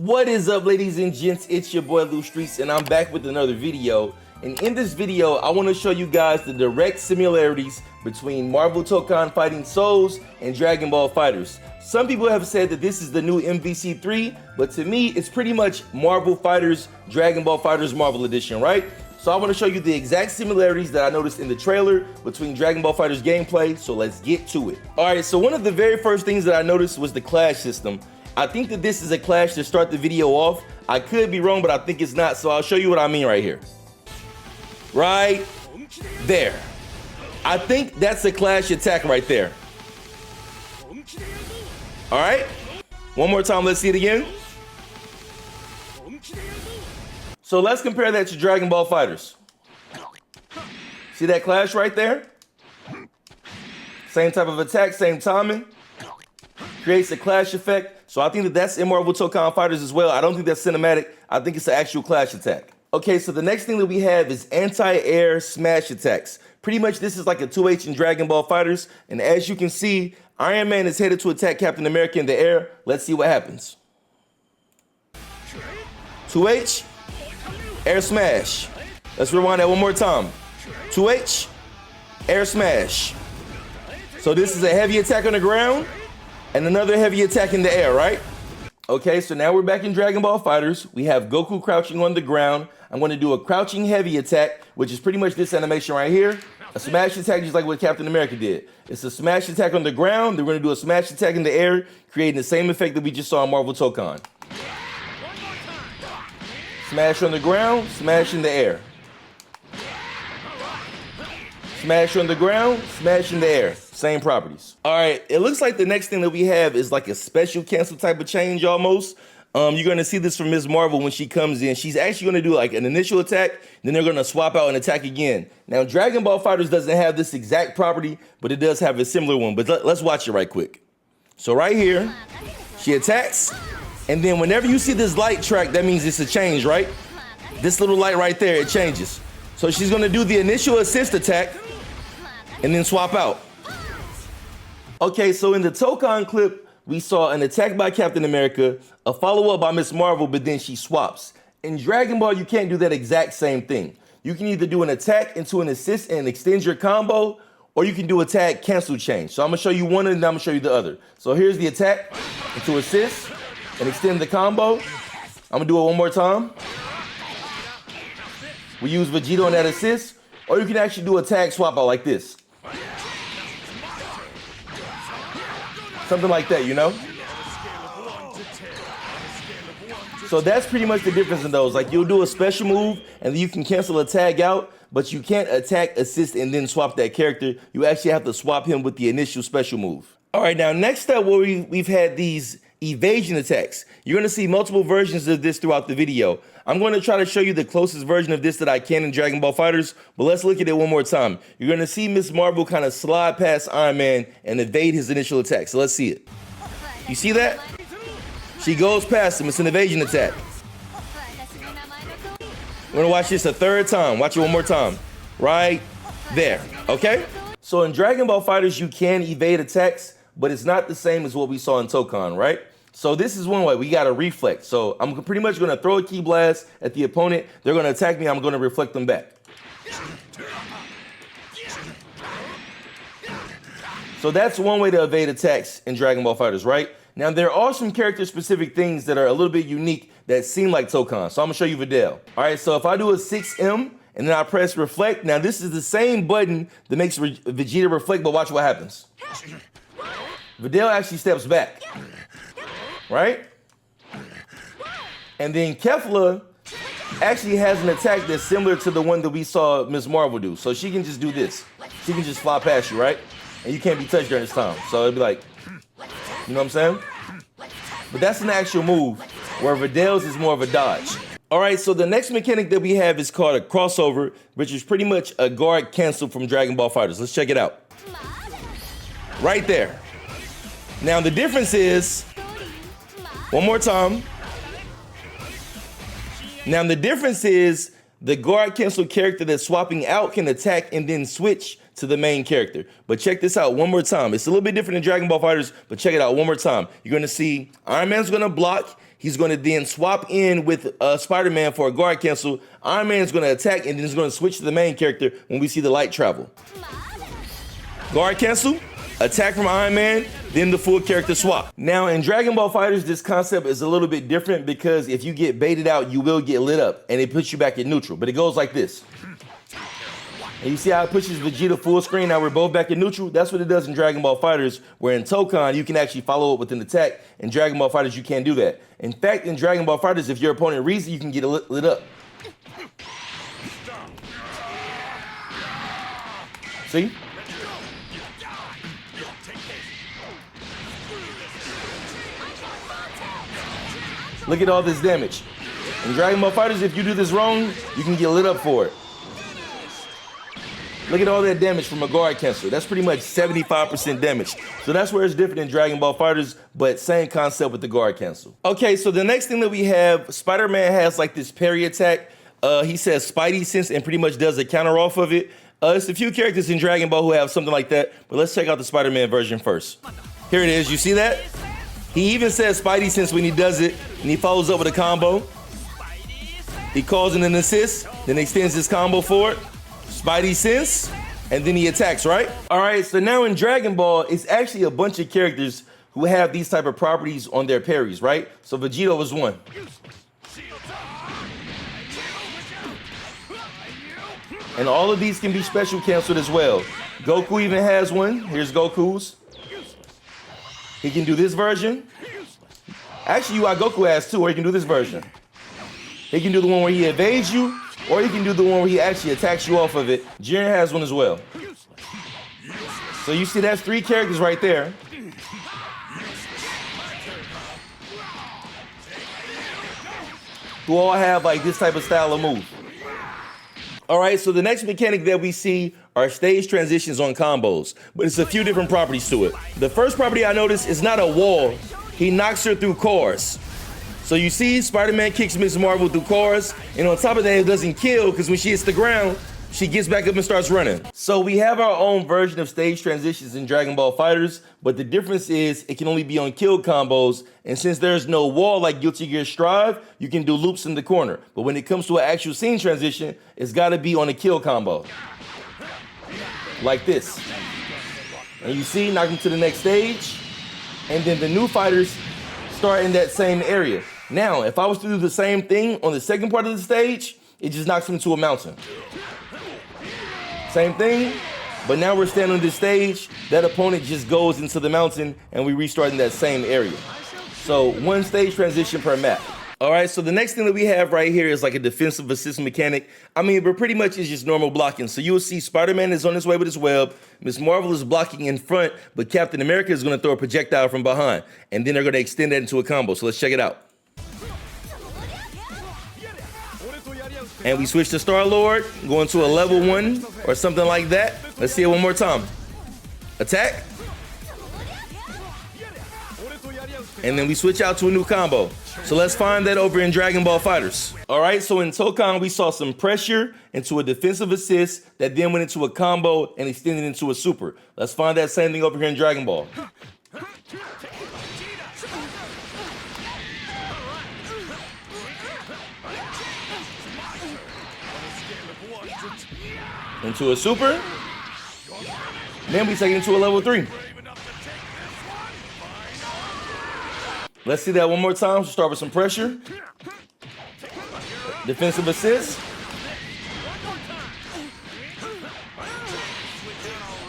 What is up, ladies and gents? It's your boy Lou Streets, and I'm back with another video. And in this video, I want to show you guys the direct similarities between Marvel Tokon Fighting Souls and Dragon Ball FighterZ. Some people have said that this is the new MVC3, but to me, it's pretty much Marvel FighterZ, Dragon Ball FighterZ Marvel Edition, right? So I want to show you the exact similarities that I noticed in the trailer between Dragon Ball FighterZ gameplay, so let's get to it. Alright, so one of the very first things that I noticed was the clash system. I think that this is a clash to start the video off. I could be wrong, but I think it's not, so I'll show you what I mean right here. Right there. I think that's a clash attack right there. Alright, one more time, let's see it again. So let's compare that to Dragon Ball FighterZ. See that clash right there? Same type of attack, same timing. Creates a clash effect. So I think that that's in Marvel Tokon FighterZ as well. I don't think that's cinematic. I think it's an actual clash attack. Okay, so the next thing that we have is anti-air smash attacks. Pretty much this is like a 2H in Dragon Ball FighterZ. And as you can see, Iron Man is headed to attack Captain America in the air. Let's see what happens. 2H, air smash. Let's rewind that one more time. 2H, air smash. So this is a heavy attack on the ground and another heavy attack in the air, right? Okay, so now we're back in Dragon Ball FighterZ. We have Goku crouching on the ground. I'm going to do a crouching heavy attack, which is pretty much this animation right here. A smash attack just like what Captain America did. It's a smash attack on the ground. Then we're going to do a smash attack in the air, creating the same effect that we just saw in Marvel Tokon. Smash on the ground, smash in the air. Smash on the ground, smash in the air. Same properties. All right, it looks like the next thing that we have is like a special cancel type of change almost. You're gonna see this from Ms. Marvel when she comes in. She's actually gonna do like an initial attack, then they're gonna swap out and attack again. Now, Dragon Ball FighterZ doesn't have this exact property, but it does have a similar one. But let's watch it right quick. So right here, she attacks, and then whenever you see this light track, that means it's a change, right? This little light right there, it changes. So she's gonna do the initial assist attack, and then swap out. Okay, so in the Tokon clip, we saw an attack by Captain America, a follow-up by Ms. Marvel, but then she swaps. In Dragon Ball, you can't do that exact same thing. You can either do an attack into an assist and extend your combo, or you can do attack, cancel, change. So I'm gonna show you one and then I'm gonna show you the other. So here's the attack into assist and extend the combo. I'm gonna do it one more time. We use Vegeta on that assist, or you can actually do attack, swap out like this. Something like that, you know? So that's pretty much the difference in those. Like, you'll do a special move and then you can cancel a tag out, but you can't attack, assist, and then swap that character. You actually have to swap him with the initial special move. All right, now next up, we've had these evasion attacks. You're gonna see multiple versions of this throughout the video. I'm gonna try to show you the closest version of this that I can in Dragon Ball FighterZ, but let's look at it one more time. You're gonna see Ms. Marvel kind of slide past Iron Man and evade his initial attack. So let's see it. You see that? She goes past him, it's an evasion attack. We're gonna watch this a third time. Watch it one more time. Right there, okay? So in Dragon Ball FighterZ, you can evade attacks, but it's not the same as what we saw in Tokon, right? So this is one way, we got a reflect. So I'm pretty much gonna throw a key blast at the opponent. They're gonna attack me, I'm gonna reflect them back. So that's one way to evade attacks in Dragon Ball FighterZ, right? Now there are some character specific things that are a little bit unique that seem like Tokon. So I'm gonna show you Videl. All right, so if I do a 6M and then I press reflect, now this is the same button that makes Vegeta reflect, but watch what happens. Videl actually steps back. Right? And then Kefla actually has an attack that's similar to the one that we saw Ms. Marvel do. So she can just do this. She can just fly past you, right? And you can't be touched during this time. So it'd be like, you know what I'm saying? But that's an actual move, where Videl's is more of a dodge. All right, so the next mechanic that we have is called a crossover, which is pretty much a guard cancel from Dragon Ball FighterZ. Let's check it out. Right there. Now the difference is, one more time. Now the difference is the guard cancel character that's swapping out can attack and then switch to the main character. But check this out one more time. It's a little bit different in Dragon Ball FighterZ, but check it out one more time. You're gonna see Iron Man's gonna block. he's going to then swap in with Spider-Man for a guard cancel. Iron Man is going to attack and then he's going to switch to the main character when we see the light travel. Guard cancel, attack from Iron Man, then the full character swap. Now in Dragon Ball FighterZ, this concept is a little bit different because if you get baited out, you will get lit up and it puts you back in neutral, but it goes like this. And you see how it pushes Vegeta full screen, now we're both back in neutral? That's what it does in Dragon Ball FighterZ, where in Tokon, you can actually follow up with an attack. In Dragon Ball FighterZ, you can't do that. In fact, in Dragon Ball FighterZ, if your opponent reads it, you can get lit up. See? Look at all this damage. In Dragon Ball FighterZ, if you do this wrong, you can get lit up for it. Look at all that damage from a guard cancel. That's pretty much 75% damage. So that's where it's different in Dragon Ball FighterZ, but same concept with the guard cancel. Okay, so the next thing that we have, Spider-Man has like this parry attack. He says Spidey Sense and pretty much does a counter off of it. There's a few characters in Dragon Ball who have something like that, but let's check out the Spider-Man version first. Here it is, you see that? He even says Spidey Sense when he does it, and he follows up with a combo. He calls in an assist, then extends his combo for it. Spidey Sense, and then he attacks, right? All right, so now in Dragon Ball, it's actually a bunch of characters who have these type of properties on their parries, right? So Vegeta was one. And all of these can be special canceled as well. Goku even has one. Here's Goku's. He can do this version. Actually, Goku has two, or he can do this version. He can do the one where he evades you, or he can do the one where he actually attacks you off of it. Jiren has one as well. So you see that's 3 characters right there. Who all have like this type of style of move. All right, so the next mechanic that we see are stage transitions on combos, but it's a few different properties to it. The first property I noticed is not a wall. He knocks her through cars. So you see Spider-Man kicks Ms. Marvel through cars, and on top of that, it doesn't kill because when she hits the ground, she gets back up and starts running. So we have our own version of stage transitions in Dragon Ball FighterZ, but the difference is it can only be on kill combos, and since there's no wall like Guilty Gear Strive, you can do loops in the corner. But when it comes to an actual scene transition, it's gotta be on a kill combo. Like this. And you see, knock him to the next stage, and then the new fighters start in that same area. Now, if I was to do the same thing on the second part of the stage, it just knocks him to a mountain. Same thing, but now we're standing on this stage, that opponent just goes into the mountain and we restart in that same area. So 1 stage transition per map. All right, so the next thing that we have right here is like a defensive assist mechanic. I mean, but pretty much it's just normal blocking. So you'll see Spider-Man is on his way with his web, Ms. Marvel is blocking in front, but Captain America is gonna throw a projectile from behind, and then they're gonna extend that into a combo. So let's check it out. And we switch to Star-Lord, going to a level 1 or something like that. Let's see it one more time. Attack. And then we switch out to a new combo. So let's find that over in Dragon Ball FighterZ. All right, so in Tokon, we saw some pressure into a defensive assist that then went into a combo and extended into a super. Let's find that same thing over here in Dragon Ball. Into a super. Then we take it into a level 3. Let's see that one more time. So start with some pressure. Defensive assist.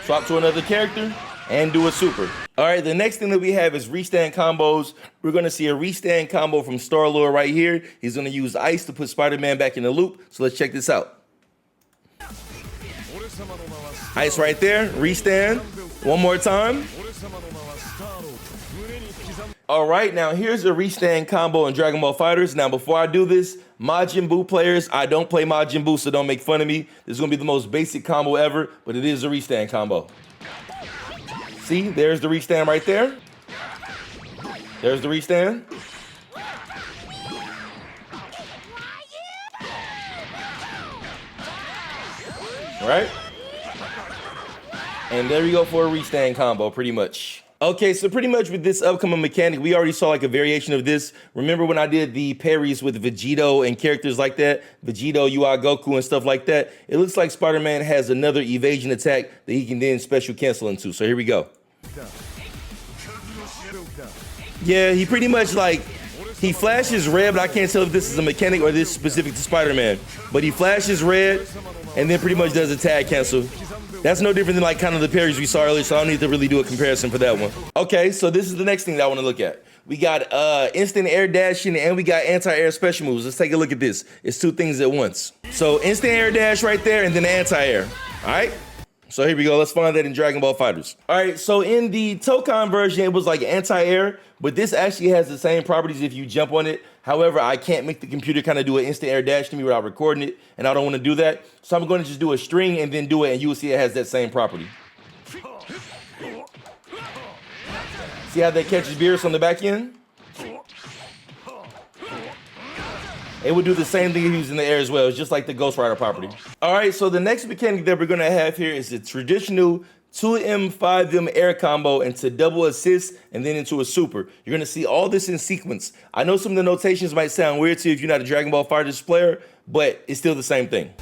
Swap to another character and do a super. All right, the next thing that we have is restand combos. We're gonna see a restand combo from Star-Lord right here. He's gonna use ice to put Spider-Man back in the loop. So let's check this out. Ice right there, restand. One more time. All right, now here's a restand combo in Dragon Ball FighterZ. Now before I do this, Majin Buu players, I don't play Majin Buu, so don't make fun of me. This is gonna be the most basic combo ever, but it is a restand combo. See, there's the restand right there. There's the restand. Right? And there we go for a restand combo, pretty much. Okay, so pretty much with this upcoming mechanic, we already saw like a variation of this. Remember when I did the parries with Vegito and characters like that? Vegito, UI Goku and stuff like that? It looks like Spider-Man has another evasion attack that he can then special cancel into. So here we go. Yeah, he pretty much like, he flashes red, but I can't tell if this is a mechanic or this is specific to Spider-Man. But he flashes red and then pretty much does a tag cancel. That's no different than like kind of the parries we saw earlier, so I don't need to really do a comparison for that one. Okay, so this is the next thing that I want to look at. We got instant air dashing and we got anti-air special moves. Let's take a look at this. It's two things at once. So instant air dash right there and then anti-air, all right? So here we go, let's find that in Dragon Ball FighterZ. All right, so in the Tokon version, it was like anti-air, but this actually has the same properties if you jump on it. However, I can't make the computer kind of do an instant air dash to me without recording it, and I don't want to do that. So I'm going to just do a string and then do it, and you will see it has that same property. See how that catches Beerus on the back end? It would do the same thing if he was in the air as well. It's just like the Ghost Rider property. All right, so the next mechanic that we're gonna have here is the traditional 2M, 5M air combo into double assist and then into a super. You're gonna see all this in sequence. I know some of the notations might sound weird to you if you're not a Dragon Ball FighterZ player, but it's still the same thing.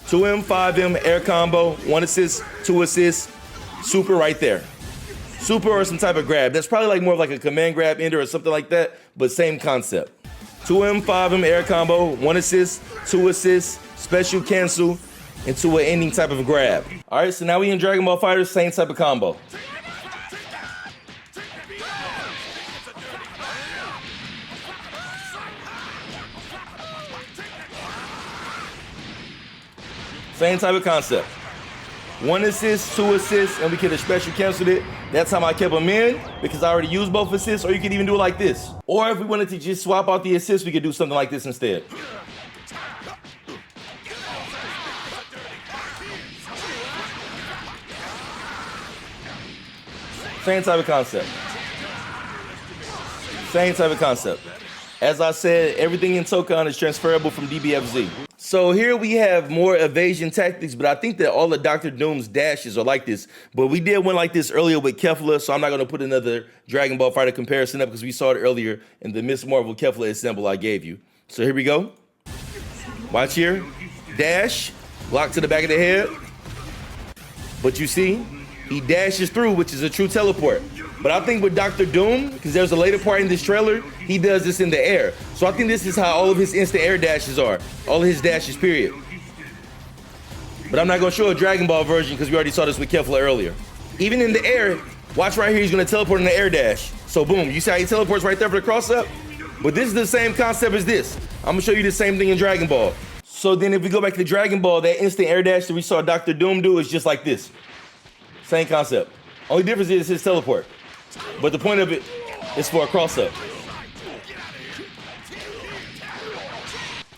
2M, 5M air combo, 1 assist, 2 assists, super right there. Super or some type of grab. That's probably like more of like a command grab ender or something like that, but same concept. 2M, 5M air combo, 1 assist, 2 assists, special cancel, into an ending type of grab. All right, so now we in Dragon Ball FighterZ, same type of combo. Same type of concept. 1 assist, 2 assists, and we could have special canceled it. That time I kept them in because I already used both assists, or you could even do it like this. Or if we wanted to just swap out the assists, we could do something like this instead. Same type of concept. Same type of concept. As I said, everything in Tokon is transferable from DBFZ. So here we have more evasion tactics, but I think that all of Dr. Doom's dashes are like this. But we did one like this earlier with Kefla, so I'm not going to put another Dragon Ball Fighter comparison up because we saw it earlier in the Miss Marvel Kefla example I gave you. So here we go. Watch here. Dash, block to the back of the head. But you see, he dashes through, which is a true teleport. But I think with Dr. Doom, because there's a later part in this trailer, he does this in the air. So I think this is how all of his instant air dashes are. All of his dashes, period. But I'm not gonna show a Dragon Ball version because we already saw this with Kefla earlier. Even in the air, watch right here, he's gonna teleport in the air dash. So boom, you see how he teleports right there for the cross up? But this is the same concept as this. I'm gonna show you the same thing in Dragon Ball. So then if we go back to Dragon Ball, that instant air dash that we saw Dr. Doom do is just like this. Same concept. Only difference is his teleport. But the point of it is for a cross-up.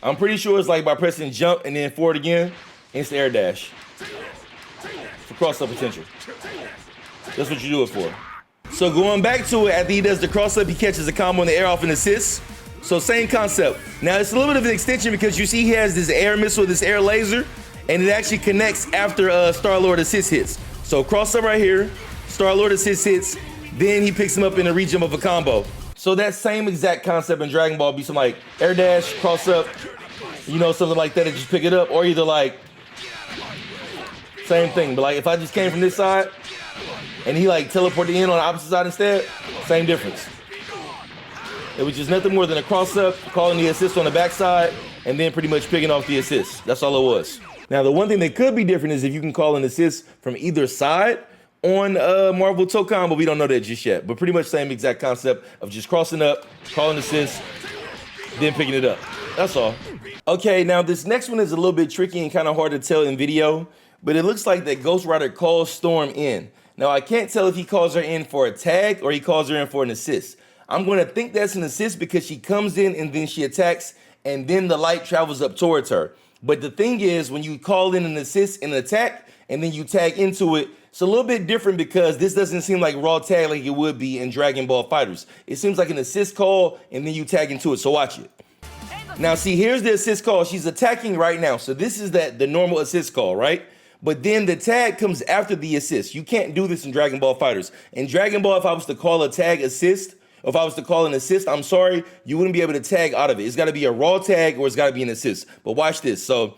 I'm pretty sure it's like by pressing jump and then forward again, instant air dash. For cross-up potential. That's what you do it for. So going back to it, after he does the cross-up, he catches a combo in the air off an assist. So same concept. Now it's a little bit of an extension because you see he has this air missile, this air laser, and it actually connects after Star-Lord assist hits. So cross-up right here, Star-Lord assist hits, then he picks him up in the rejump of a combo. So that same exact concept in Dragon Ball be something like air dash, cross up, you know, something like that and just pick it up, or either like, same thing, but like if I just came from this side and he like teleported in on the opposite side instead, same difference. It was just nothing more than a cross up, calling the assist on the backside, and then pretty much picking off the assist. That's all it was. Now the one thing that could be different is if you can call an assist from either side on Marvel Tokon, but we don't know that just yet. But pretty much same exact concept of just crossing up, calling assist, then picking it up. That's all. Okay, now this next one is a little bit tricky and kind of hard to tell in video, but it looks like that Ghost Rider calls Storm in. Now I can't tell if he calls her in for a tag or he calls her in for an assist. I'm gonna think that's an assist because she comes in and then she attacks and then the light travels up towards her. But the thing is, when you call in an assist and an attack and then you tag into it, it's a little bit different because this doesn't seem like raw tag like it would be in Dragon Ball FighterZ. It seems like an assist call and then you tag into it, so watch it. Now see, here's the assist call. She's attacking right now. So this is the normal assist call, right? but then the tag comes after the assist. You can't do this in Dragon Ball FighterZ. In Dragon Ball, if I was to call a tag assist, or if I was to call an assist, I'm sorry, you wouldn't be able to tag out of it. It's got to be a raw tag or it's got to be an assist. But watch this. So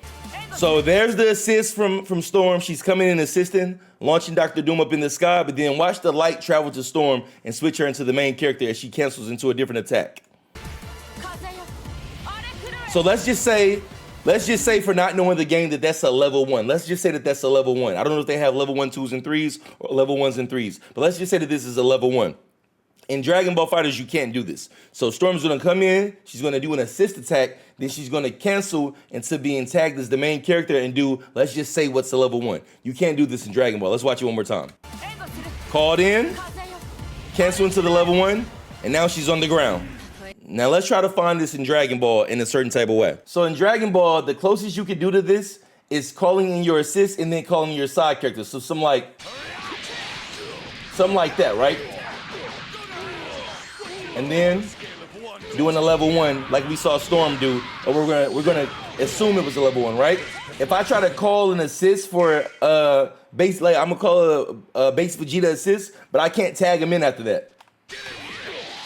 there's the assist from Storm. She's coming in assisting, launching Dr. Doom up in the sky, but then watch the light travel to Storm and switch her into the main character as she cancels into a different attack. So let's just say for not knowing the game that that's a level 1. Let's just say that that's a level 1. I don't know if they have level 1, 2s, and 3s or level 1s and 3s, but let's just say that this is a level 1. In Dragon Ball FighterZ, you can't do this. So Storm's gonna come in, she's gonna do an assist attack, then she's gonna cancel into being tagged as the main character and do, let's just say what's a level 1. You can't do this in Dragon Ball. Let's watch it one more time. Called in, cancel into the level 1, and now she's on the ground. Now let's try to find this in Dragon Ball in a certain type of way. So in Dragon Ball, the closest you can do to this is calling in your assist and then calling in your side character. So something like that, right? And then doing a level 1 like we saw Storm do, or we're gonna assume it was a level 1, right? If I try to call an assist for base, like I'm gonna call a base Vegeta assist, but I can't tag him in after that.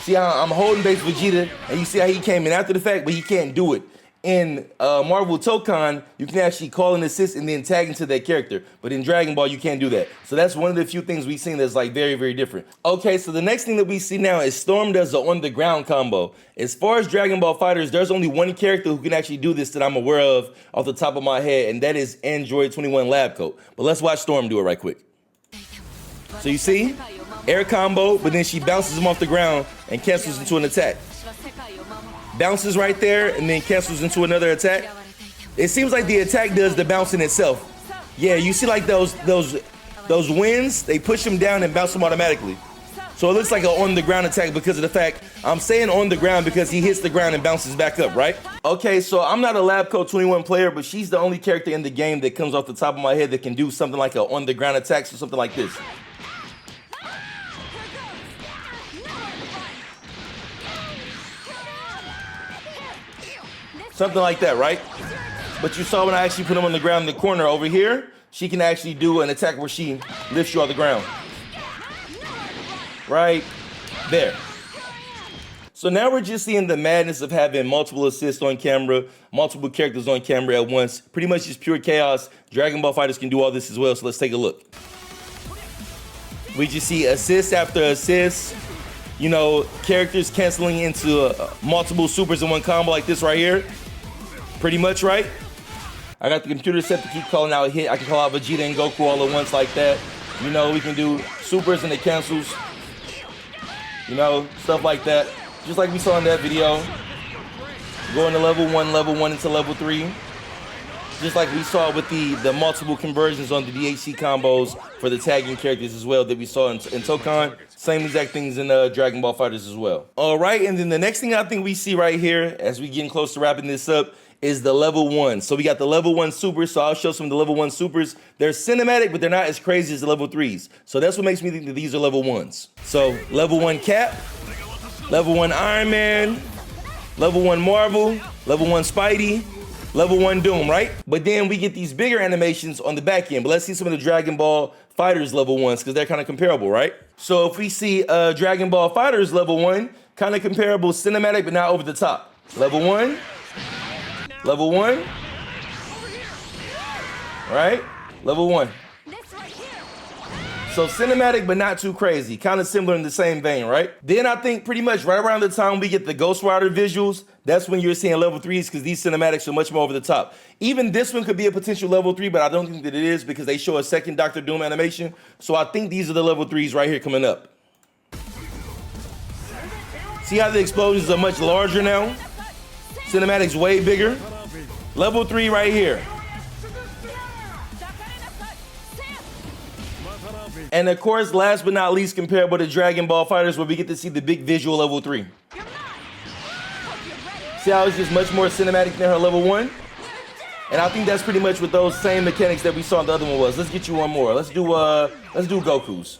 See how I'm holding base Vegeta, and you see how he came in after the fact, but he can't do it. In Marvel Tokon, you can actually call an assist and then tag into that character. But in Dragon Ball, you can't do that. So that's one of the few things we've seen that's like very, very different. Okay, so the next thing that we see now is Storm does the on the ground combo. As far as Dragon Ball FighterZ, there's only one character who can actually do this that I'm aware of off the top of my head, and that is Android 21 Lab Coat. But let's watch Storm do it right quick. So you see, air combo, but then she bounces him off the ground and cancels into an attack. Bounces right there and then cancels into another attack. It seems like the attack does the bouncing itself. Yeah, you see like those winds, they push him down and bounce him automatically. So it looks like an on the ground attack because of the fact, I'm saying on the ground because he hits the ground and bounces back up, right? Okay, so I'm not a Lab Coat 21 player, but she's the only character in the game that comes off the top of my head that can do something like a on the ground attack, so something like this. Something like that, right? But you saw when I actually put him on the ground in the corner over here, she can actually do an attack where she lifts you off the ground. Right there. So now we're just seeing the madness of having multiple assists on camera, multiple characters on camera at once. Pretty much just pure chaos. Dragon Ball FighterZ can do all this as well, so let's take a look. We just see assist after assist. You know, characters canceling into multiple supers in one combo like this right here. Pretty much, right? I got the computer set to keep calling out a hit. I can call out Vegeta and Goku all at once like that. You know, we can do supers and it cancels. You know, stuff like that. Just like we saw in that video. Going to level 1 into level 3. Just like we saw with the multiple conversions on the DHC combos for the tagging characters as well that we saw in Tokon. Same exact things in Dragon Ball FighterZ as well. All right, and then the next thing I think we see right here as we getting close to wrapping this up is the level 1. So we got the level 1 supers, so I'll show some of the level 1 supers. They're cinematic, but they're not as crazy as the level 3s. So that's what makes me think that these are level 1s. So level 1 Cap, level 1 Iron Man, level 1 Marvel, level 1 Spidey, level 1 Doom, right? But then we get these bigger animations on the back end. But let's see some of the Dragon Ball FighterZ level 1s because they're kind of comparable, right? So if we see Dragon Ball FighterZ level 1, kind of comparable, cinematic, but not over the top. Level 1, level 1, right? Level 1. So cinematic, but not too crazy. Kind of similar in the same vein, right? Then I think pretty much right around the time we get the Ghost Rider visuals, that's when you're seeing level 3s because these cinematics are much more over the top. Even this one could be a potential level 3, but I don't think that it is because they show a second Dr. Doom animation. So I think these are the level 3s right here coming up. See how the explosions are much larger now? Cinematics way bigger. Level 3 right here. And of course, last but not least, comparable to Dragon Ball FighterZ, where we get to see the big visual level 3. See how it's just much more cinematic than her level 1? And I think that's pretty much what those same mechanics that we saw in the other one was. Let's get you one more. Let's do Goku's.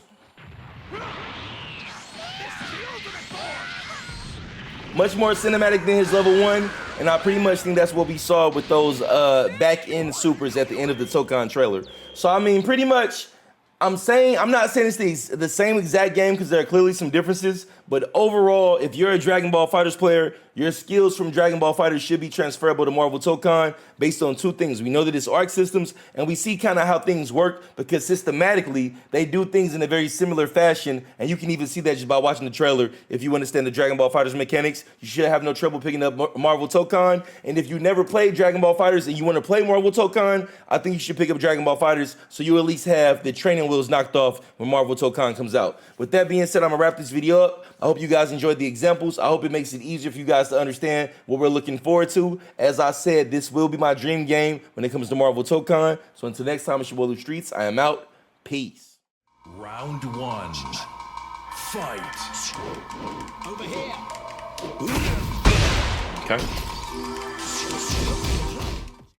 Much more cinematic than his level 1, and I pretty much think that's what we saw with those back-end supers at the end of the Tokon trailer. So I mean, pretty much, I'm not saying it's the same exact game because there are clearly some differences, but overall, if you're a Dragon Ball FighterZ player, your skills from Dragon Ball FighterZ should be transferable to Marvel Tokon based on two things. We know that it's arc systems, and we see kind of how things work because systematically, they do things in a very similar fashion, and you can even see that just by watching the trailer. If you understand the Dragon Ball FighterZ mechanics, you should have no trouble picking up Marvel Tokon, and if you never played Dragon Ball FighterZ and you want to play Marvel Tokon, I think you should pick up Dragon Ball FighterZ so you at least have the training wheels knocked off when Marvel Tokon comes out. With that being said, I'm gonna wrap this video up. I hope you guys enjoyed the examples. I hope it makes it easier for you guys to understand what we're looking forward to. As I said, this will be my dream game when it comes to Marvel Tokon. So until next time, it's your boy Luke Streets. I am out. Peace. Round one. Fight. Over here. Okay.